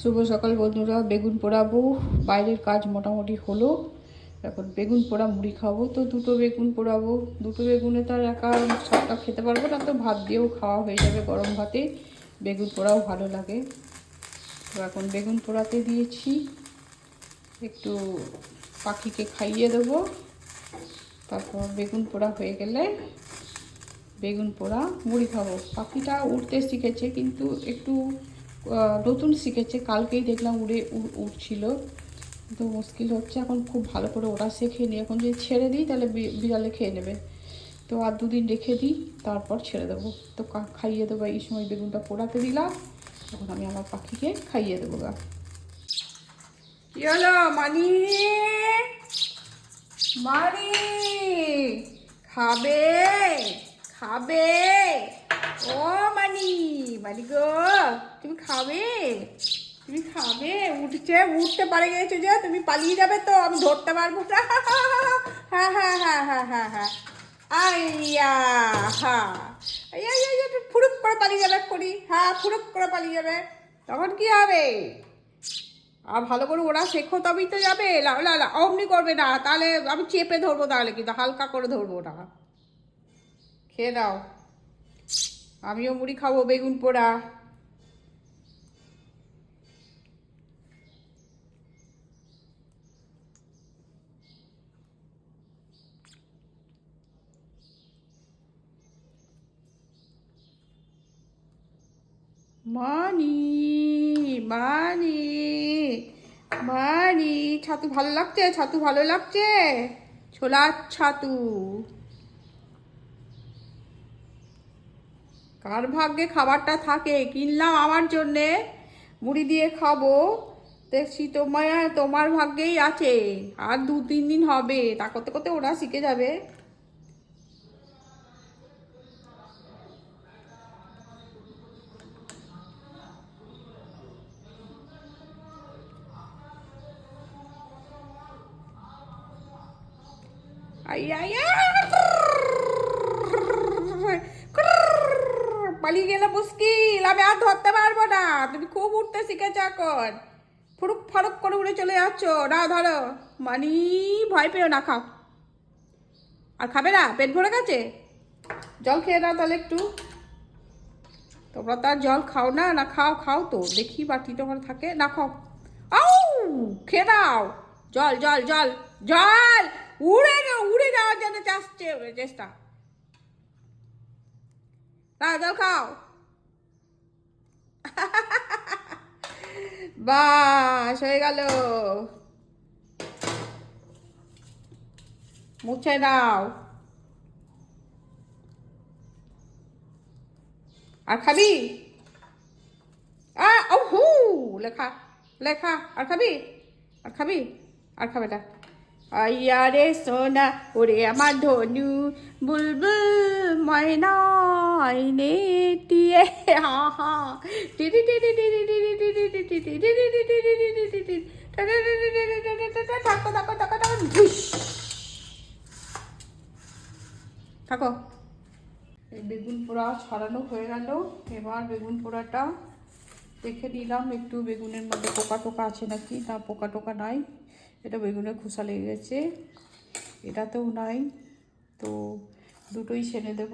শুভ সকাল বন্ধুরা। বেগুন পোড়াবো, বাইরের কাজ মোটামুটি হলো। এখন বেগুন পোড়া মুড়ি খাবো, তো দুটো বেগুন পোড়াবো। দুটো বেগুনে তো আর একা সবটা খেতে পারবো না, তো ভাত দিয়েও খাওয়া হয়ে যাবে। গরম ভাতে বেগুন পোড়াও ভালো লাগে। তো এখন বেগুন পোড়াতে দিয়েছি, একটু পাখিকে খাইয়ে দেবো। তারপর বেগুন পোড়া হয়ে গেলে বেগুন পোড়া মুড়ি খাবো। পাখিটা উঠতে শিখেছে, কিন্তু একটু নতুন শিখেছে। কালকেই দেখলাম উঠছিল, তো মুশকিল হচ্ছে। এখন খুব ভালো করে ওরা শেখেনি। এখন যদি ছেড়ে দিই তাহলে বিড়ালে খেয়ে নেবে। তো আর দুদিন রেখে দিই, তারপর ছেড়ে দেবো। তো খাইয়ে দেবো। এই সময় বেগুনটা পোড়াতে দিলাম, এখন আমি আমার পাখিকে খাইয়ে দেবো গা। কি হলো মানি? মানি খাবে? খাবে? ও মানি, মানি গো, তুমি খাবে? তুমি খাবে? উঠতে পারে গেছো যে তুমি পালিয়ে যাবে, তো আমি ধরতে পারবো না। হ্যাঁ হ্যাঁ হ্যাঁ হ্যাঁ হ্যাঁ হ্যাঁ, আইয়া হ্যাঁ, ফুরুক করে পালিয়ে যাবে এক্ষুনি। হ্যাঁ, ফুরুক করে পালিয়ে যাবে, তখন কি হবে? আর ভালো করে ওরা শেখো তবেই তো যাবে। অমনি করবে না, তাহলে আমি চেপে ধরবো, তাহলে কিন্তু হালকা করে ধরবো না। খেয়ে দাও, আমিও মুড়ি খাবো বেগুন পোড়া। মানি, মানি, মানি, ছাতু ভালো লাগছে? ছাতু ভালো লাগছে? ছোলার ছাতু। কার ভাগ্যে খাবারটা থাকে? কিনলাম আমার জন্যে, মুড়ি দিয়ে খাবো। দেখছি তোমার ভাগ্যেই আছে। আর 2-3 দিন হবে, তা করতে করতে ওরা শিখে যাবে। পালিয়ে গেলে মুশকিল, আমি আর ধরতে পারবো না। তুমি খুব উঠতে শিখেছো এখন, ফুরুক ফারুক করে উড়ে চলে যাচ্ছ। না ধরো মানি, ভয় পেও না, খাও। আর খাবে না? পেট ভরে গেছে? জল খেয়ে নাও তাহলে একটু। তোমরা তো আর জল খাও না। না খাও, খাও তো দেখি, বাটিটা ওখানে থাকে না, খাও। আউ, খেয়ে নাও। জল জল জল জল, উড়ে যাওয়ার জন্য চেষ্টা। না, জল খাও। বাস হয়ে গেল, মুছে নাও। আর খাবি? ও হু, লেখা লেখা। আর খাবি? আর খাবি? আর খাবে না? আইয়া রে সোনা, ওরে আমার ধনু, বুলবুল ময়না আইনে টিয়ে, হা হা, টিটি টিটি টিটি টিটি টিটি টিটি টিটি টিটি টিটি টিটি, থাকো থাকো থাকো থাকো, থাকো। এই বেগুন পোড়া ছড়ানো হয়ে গেল। এবার বেগুন পোড়াটা দেখে নিলাম একটু, বেগুনের মধ্যে পোকা টোকা আছে নাকি। না, পোকা টোকা নাই। এটা বেগুনের খোসা লেগে গেছে, এটাতেও নাই। তো দুটোই ছেড়ে দেব।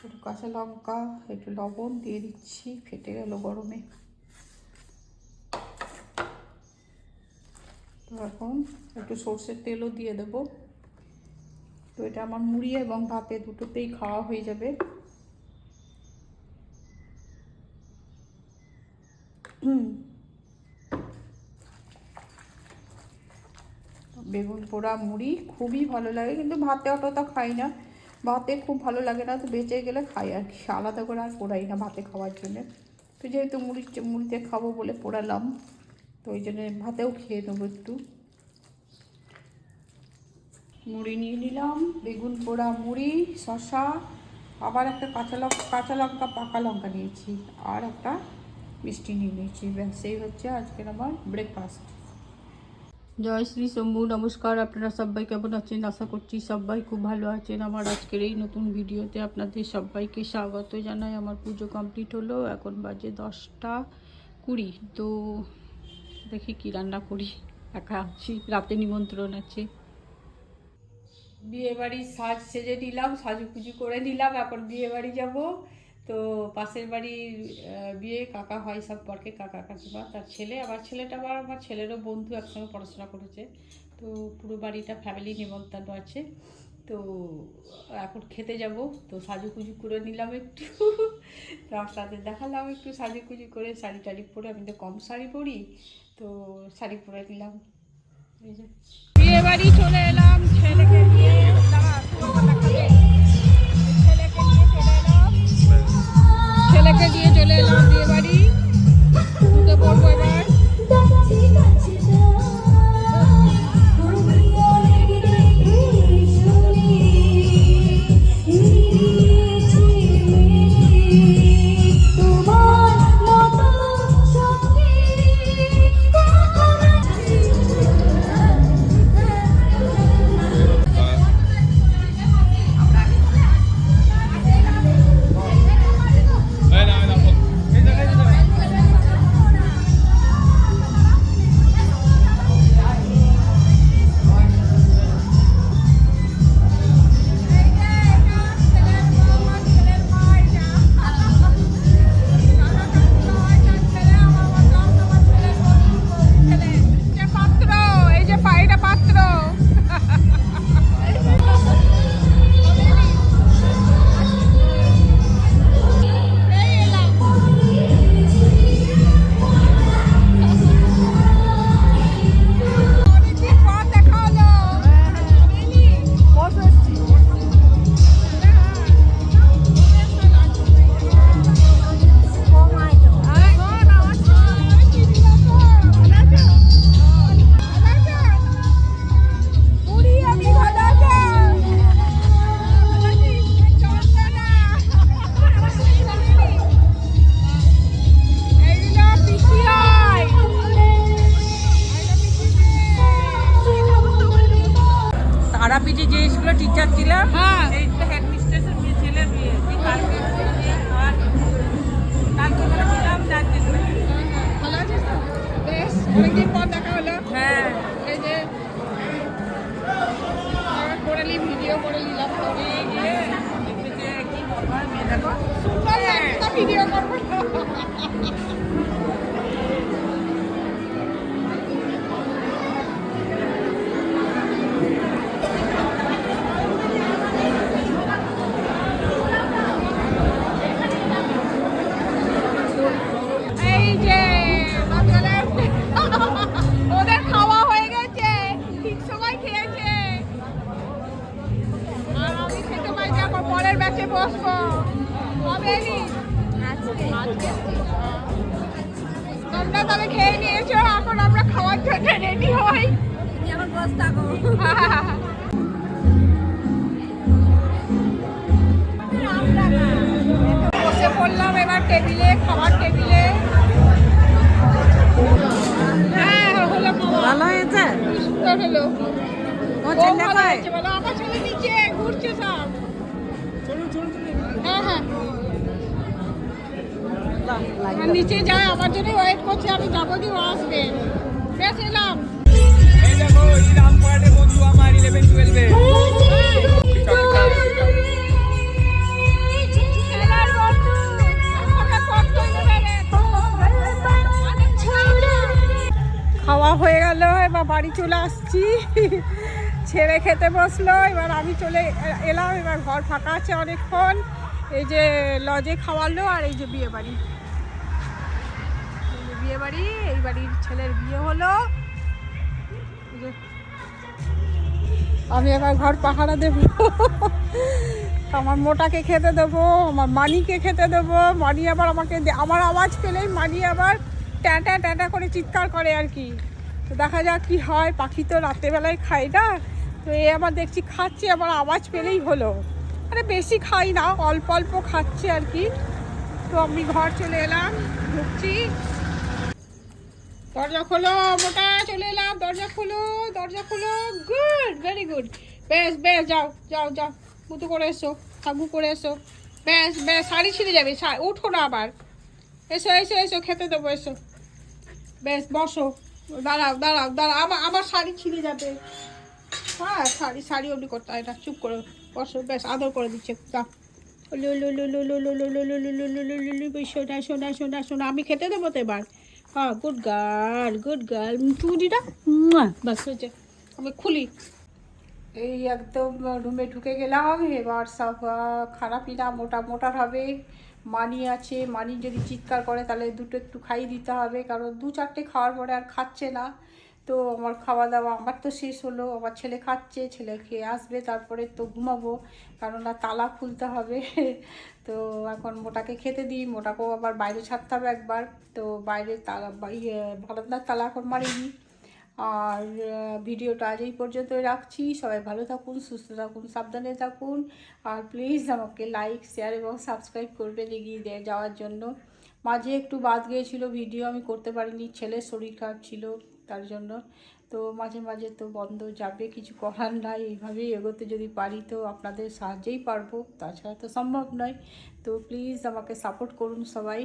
একটু কাঁচা লঙ্কা, একটু লবণ দিয়ে দিচ্ছি, ফেটে গেল গরমে। তো এখন একটু সর্ষের তেলও দিয়ে দেব। তো এটা আমার মুড়ি এবং ভাতে দুটোতেই খাওয়া হয়ে যাবে। বেগুন পোড়া মুড়ি খুবই ভালো লাগে, কিন্তু ভাতে অতটা খাই না। ভাতে খুব ভালো লাগে না, তো বেঁচে গেলে খাই আর কি। আলাদা করে আর পোড়াই না ভাতে খাওয়ার জন্যে। তো যেহেতু মুড়িতে খাবো বলে পোড়ালাম, তো ওই জন্যে ভাতেও খেয়ে নেবো একটু। মুড়ি নিয়ে নিলাম, বেগুন পোড়া মুড়ি, শসা, আবার একটা কাঁচা লঙ্কা পাকা লঙ্কা নিয়েছি, আর একটা মিষ্টি নিয়ে নিয়েছি। ব্যাস এই হচ্ছে আজকের আমার ব্রেকফাস্ট। জয় শ্রী শম্ভু, নমস্কার। আপনারা সবাই কেমন আছেন? আশা করছি সবাই খুব ভালো আছেন। আমার আজকের এই নতুন ভিডিওতে আপনাদের সবাইকে স্বাগত জানাই। আমার পুজো কমপ্লিট হলো, এখন বাজে 10টা 20। তো দেখি কি রান্না করি, একা আছি, রাতে নিমন্ত্রণ আছে। বিয়ে বাড়ির সাজ সেজে নিলাম, সাজুগুজু করে নিলাম, এখন বিয়ে বাড়ি যাবো। তো পাশের বাড়ির বিয়ে কাকা হয় সম্পর্কে, কাকা কাকিমা তার ছেলে, আমার ছেলেটা আবার আমার ছেলেরও বন্ধু, একসঙ্গে পড়াশোনা করেছে। তো পুরো বাড়িটা ফ্যামিলি নিমন্ত্রণ আছে। তো এখন খেতে যাব, তো সাজুগুজু করে নিলাম একটু। তো আপনাদের দেখালাম একটু সাজুগুজু করে, শাড়ি টাড়ি পরে, আমি তো কম শাড়ি পরি, তো শাড়ি পরে নিলাম। এই যে বিয়ে বাড়ি চলে এলাম ছেলেকে নিয়ে, ছেলেকে নিয়ে চলে এলাম বিয়ে বাড়ি। ঢুকে পড়বো এবার। তারাপীঠে যে স্কুলে টিচার ছিলাম, এই তো হেডমিস্ট্রেসের বিয়ে, ছেলের বিয়ে, এই কালকে আর কালকে ছিলাম, যাচ্ছি। ভালো আছিস তো? বেশ, অনেকদিন পর দেখা হলো। হ্যাঁ, এই যে করে নি, ভিডিও করে নিলাম। তো এই যে কি বলবার মেয়ে দেখো, সুন্দর লাগছে তো, ভিডিও করবো। এই যে ওদের খাওয়া হয়ে গেছে, ঠিক সময় খেয়েছে, আর আমি খেতে পাইনি, এখন পরের ব্যাচে বসবো। কবে এলি? তোমরা তবে খেয়ে নিয়েছো, এখন আমরা খাওয়ার জন্য রেডি হই। এখন বস থাকো। বসে পড়লাম এবার টেবিলে, খাবার টেবিলে। হ্যাঁ হলো, ভালো হয়েছে, সুন্দর হলো। ও ও ছেলে ভালো কই? হয়েছে বলো, আমার ছেলে নিচে ঘুরছে সব। হ্যাঁ হ্যাঁ, আর নিচে যায়, আমার জন্য ওয়েট করছে, আমি যাবো দিয়ে ও আসবে। বেশ এলাম। এই দেখো, এই রামপুরহাটের বন্ধু আমার 11-12 এ। ছেলের বন্ধু, ওকে পড়তে দেবে রে। খাওয়া হয়ে গেল, এবার বাড়ি চলে আসছি। ছেড়ে খেতে বসলো, এবার আমি চলে এলাম। এবার ঘর ফাঁকা আছে অনেকক্ষণ। এই যে লজে খাওয়ালো, আর এই যে বিয়ে বাড়ি, বিয়ে বাড়ি, এই বাড়ির ছেলের বিয়ে হলো। এই যে আমি এবার ঘর পাহারা দেবো। আমার মোটাকে খেতে দেবো, আমার মানিকে খেতে দেবো। মানি আবার আমাকে আমার আওয়াজ পেলেই মানি আবার ট্যাঁটা ট্যাঁটা করে চিৎকার করে আর কি। তো দেখা যাক কি হয়, পাখি তো রাত্রেবেলায় খায় না, তো এ আবার দেখছি খাচ্ছে, আবার আওয়াজ পেলেই হলো। আরে বেশি খাই না, অল্প অল্প খাচ্ছে আর কি। তো আমি ঘর চলে এলাম, ঢুকছি। দরজা খোলো, মোটা চলে এলাম, দরজা খোলো, দরজা খোলো। Good, very good. বেশ বেশ, যাও যাও যাও, মুতু করে এসো, সাবু করে এসো। বেশ বেশ, শাড়ি ছিঁড়ে যাবে, উঠো না আবার। এসো এসো এসো, খেতে দেবো, এসো। বেশ বসো, দাঁড়াও দাঁড়াও দাঁড়াও, আবার আবার শাড়ি ছিঁড়ে যাবে। হ্যাঁ, শাড়ি শাড়ি অবধি করতে হয় না, চুপ করে বসো। বেশ আদর করে দিচ্ছে, যাও। সোনা সোনা সোনা সোনা, আমি খেতে দেবো তো এবার। হ্যাঁ, গুড গার্ল, গুড গার্ল। চুড়িটা বাস হয়েছে, আমি খুলি। এই একদম রুমে ঢুকে গেলাম। এবার সব খানা পিনা মোটা মোটার হবে। মানি আছে, মানি যদি চিৎকার করে তাহলে দুটো একটু খাইয়ে দিতে হবে, কারণ 2-4টে খাওয়ার পরে আর খাচ্ছে না। তো আমার খাওয়া দাওয়া আমার তো শেষ হলো, আমার ছেলে খাচ্ছে, ছেলে খেয়ে আসবে, তারপরে তো ঘুমাবো, কেননা তালা খুলতে হবে। তো এখন মোটাকে খেতে দিই, মোটাকেও আবার বাইরে ছাড়তে হবে একবার। তো বাইরে তালা বারান্দার তালা এখন মারিনি। আর ভিডিওটা আজ এই পর্যন্তই রাখছি। সবাই ভালো থাকুন, সুস্থ থাকুন, সাবধানে থাকুন। আর প্লিজ আমাকে লাইক, শেয়ার এবং সাবস্ক্রাইব করবেন এগিয়ে যাওয়ার জন্য। মাঝে একটু বাদ গিয়েছিল, ভিডিও আমি করতে পারিনি, ছেলের শরীর খারাপ ছিল তার জন্য। তো মাঝে মাঝে তো বন্ধ যাবে, কিছু করার নাই। এইভাবেই এগোতে যদি পারি তো আপনাদের সাহায্যেই পারবো, তাছাড়া তো সম্ভব নয়। তো প্লিজ আমাকে সাপোর্ট করুন সবাই।